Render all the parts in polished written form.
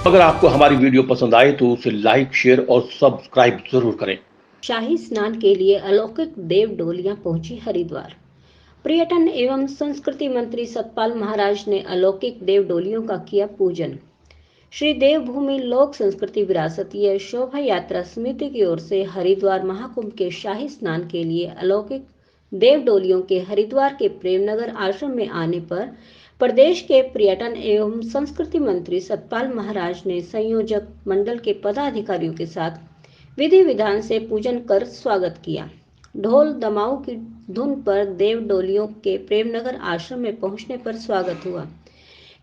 अगर आपको हमारी वीडियो पसंद आए तो उसे लाइक, शेयर और सब्सक्राइब जरूर करें। शाही स्नान के लिए अलौकिक देव डोलियां पहुंची हरिद्वार। पर्यटन एवं संस्कृति मंत्री सतपाल महाराज ने अलौकिक देव डोलियों का किया पूजन। श्री देवभूमि लोक संस्कृति विरासतीय शोभा यात्रा समिति की ओर से हरिद्वार महाकुंभ के शाही स्नान के लिए अलौकिक देव डोलियों के हरिद्वार के प्रेमनगर आश्रम में आने पर प्रदेश के पर्यटन एवं संस्कृति मंत्री सतपाल महाराज ने संयोजक मंडल के पदाधिकारियों के साथ विधि विधान से पूजन कर स्वागत किया। ढोल दमाऊ की धुन पर देव डोलियों के प्रेमनगर आश्रम में पहुंचने पर स्वागत हुआ।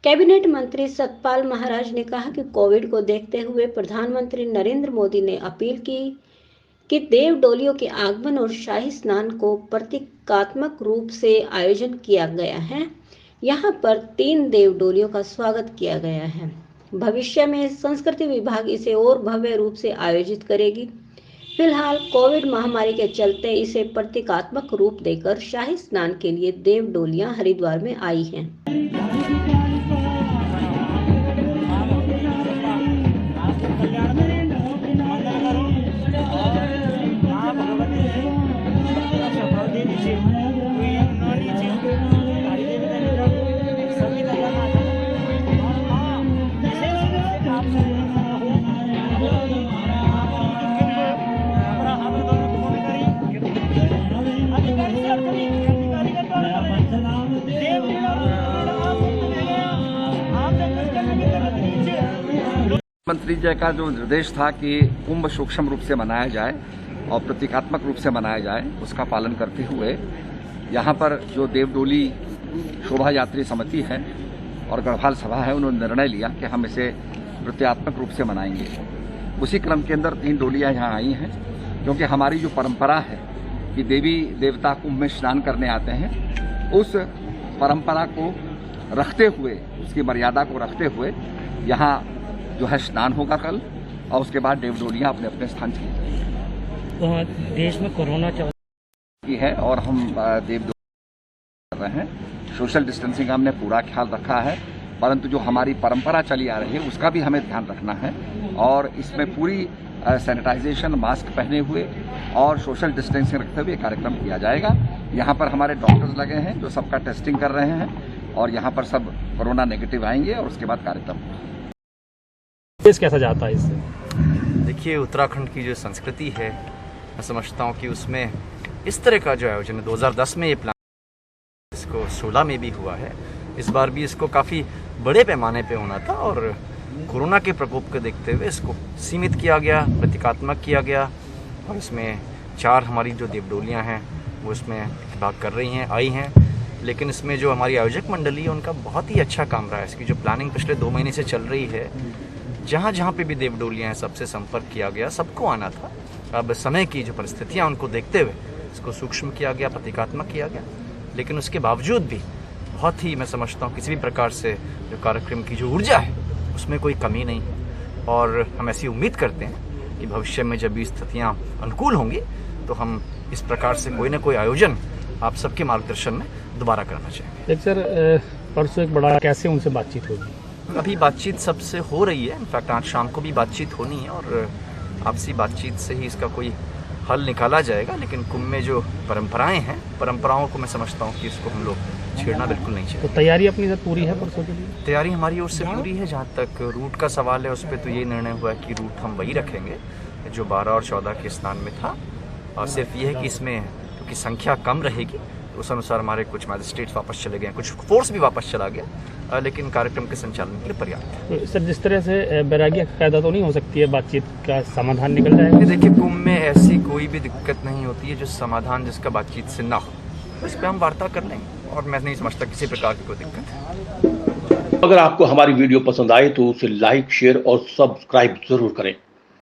कैबिनेट मंत्री सतपाल महाराज ने कहा कि कोविड को देखते हुए प्रधानमंत्री नरेंद्र मोदी ने अपील की कि देव डोलियों के आगमन और शाही स्नान को प्रतीकात्मक रूप से आयोजन किया गया है। यहाँ पर 3 देव डोलियों का स्वागत किया गया है। भविष्य में संस्कृति विभाग इसे और भव्य रूप से आयोजित करेगी। फिलहाल कोविड महामारी के चलते इसे प्रतीकात्मक रूप देकर शाही स्नान के लिए देव डोलियां हरिद्वार में आई हैं। मंत्री जी का जो निर्देश था कि कुंभ सूक्ष्म रूप से मनाया जाए और प्रतीकात्मक रूप से मनाया जाए, उसका पालन करते हुए यहाँ पर जो देवडोली शोभा यात्री समिति है और गढ़वाल सभा है, उन्होंने निर्णय लिया कि हम इसे प्रतीकात्मक रूप से मनाएंगे। उसी क्रम के अंदर 3 डोलियाँ यहाँ आई हैं, क्योंकि हमारी जो परंपरा है कि देवी देवता कुंभ में स्नान करने आते हैं, उस परंपरा को रखते हुए, उसकी मर्यादा को रखते हुए यहाँ जो है स्नान होगा कल, और उसके बाद देवडोलियाँ अपने अपने स्थान चली जाएंगी। तो देश में कोरोना की है और हम देवडोली कर रहे हैं। सोशल डिस्टेंसिंग का हमने पूरा ख्याल रखा है, परंतु जो हमारी परंपरा चली आ रही है उसका भी हमें ध्यान रखना है, और इसमें पूरी सैनिटाइजेशन, मास्क पहने हुए और सोशल डिस्टेंसिंग रखते हुए कार्यक्रम किया जाएगा। यहाँ पर हमारे डॉक्टर्स लगे हैं जो सबका टेस्टिंग कर रहे हैं, और यहाँ पर सब कोरोना नेगेटिव आएंगे और उसके बाद कार्यक्रम। कैसा जाता है इससे? देखिए, उत्तराखंड की जो संस्कृति है, मैं समझता हूँ कि उसमें इस तरह का जो आयोजन है, 2010 में ये प्लान, इसको 16 में भी हुआ है, इस बार भी इसको काफ़ी बड़े पैमाने पे होना था, और कोरोना के प्रकोप को देखते हुए इसको सीमित किया गया, प्रतीकात्मक किया गया, और इसमें 4 हमारी जो देवडोलियाँ हैं वो इसमें भाग कर रही हैं, आई हैं। लेकिन इसमें जो हमारी आयोजक मंडली है उनका बहुत ही अच्छा काम रहा है। इसकी जो प्लानिंग पिछले 2 महीने से चल रही है, जहाँ जहाँ पे भी देवडोलियाँ हैं सबसे संपर्क किया गया, सबको आना था। अब समय की जो परिस्थितियाँ उनको देखते हुए इसको सूक्ष्म किया गया, प्रतीकात्मक किया गया, लेकिन उसके बावजूद भी बहुत ही, मैं समझता हूँ, किसी भी प्रकार से जो कार्यक्रम की जो ऊर्जा है उसमें कोई कमी नहीं है। और हम ऐसी उम्मीद करते हैं कि भविष्य में जब भी स्थितियाँ अनुकूल होंगी तो हम इस प्रकार से कोई ना कोई आयोजन आप सबके मार्गदर्शन में दोबारा करना चाहेंगे। सर, परसों एक बड़ा, कैसे उनसे बातचीत होगी? अभी बातचीत सबसे हो रही है, इनफैक्ट आज शाम को भी बातचीत होनी है, और आपसी बातचीत से ही इसका कोई हल निकाला जाएगा। लेकिन कुंभ में जो परंपराएं हैं, परंपराओं को मैं समझता हूँ कि इसको हम लोग छेड़ना बिल्कुल नहीं चाहिए। तो तैयारी अपनी सब पूरी है परसों के लिए? तैयारी हमारी ओर से पूरी है। जहाँ तक रूट का सवाल है, उस पर तो ये निर्णय हुआ है कि रूट हम वही रखेंगे जो 12 और 14 के स्नान में था, और सिर्फ ये है कि इसमें क्योंकि संख्या कम रहेगी, उस अनुसार हमारे कुछ मैजिस्ट्रेट्स वापस चले गए, कुछ फोर्स भी वापस चला गया, लेकिन कार्यक्रम के संचालन के लिए पर्याप्त है। सर, जिस तरह से बैरागी पैदा तो नहीं हो सकती है, बातचीत का समाधान निकल जाएगा? देखिए, कुंभ में ऐसी कोई भी दिक्कत नहीं होती है जो समाधान जिसका बातचीत से ना हो। इस पर हम वार्ता कर लेंगे, और मैं नहीं समझता किसी प्रकार की कोई दिक्कत है। अगर आपको हमारी वीडियो पसंद आए तो उसे लाइक, शेयर और सब्सक्राइब जरूर करें।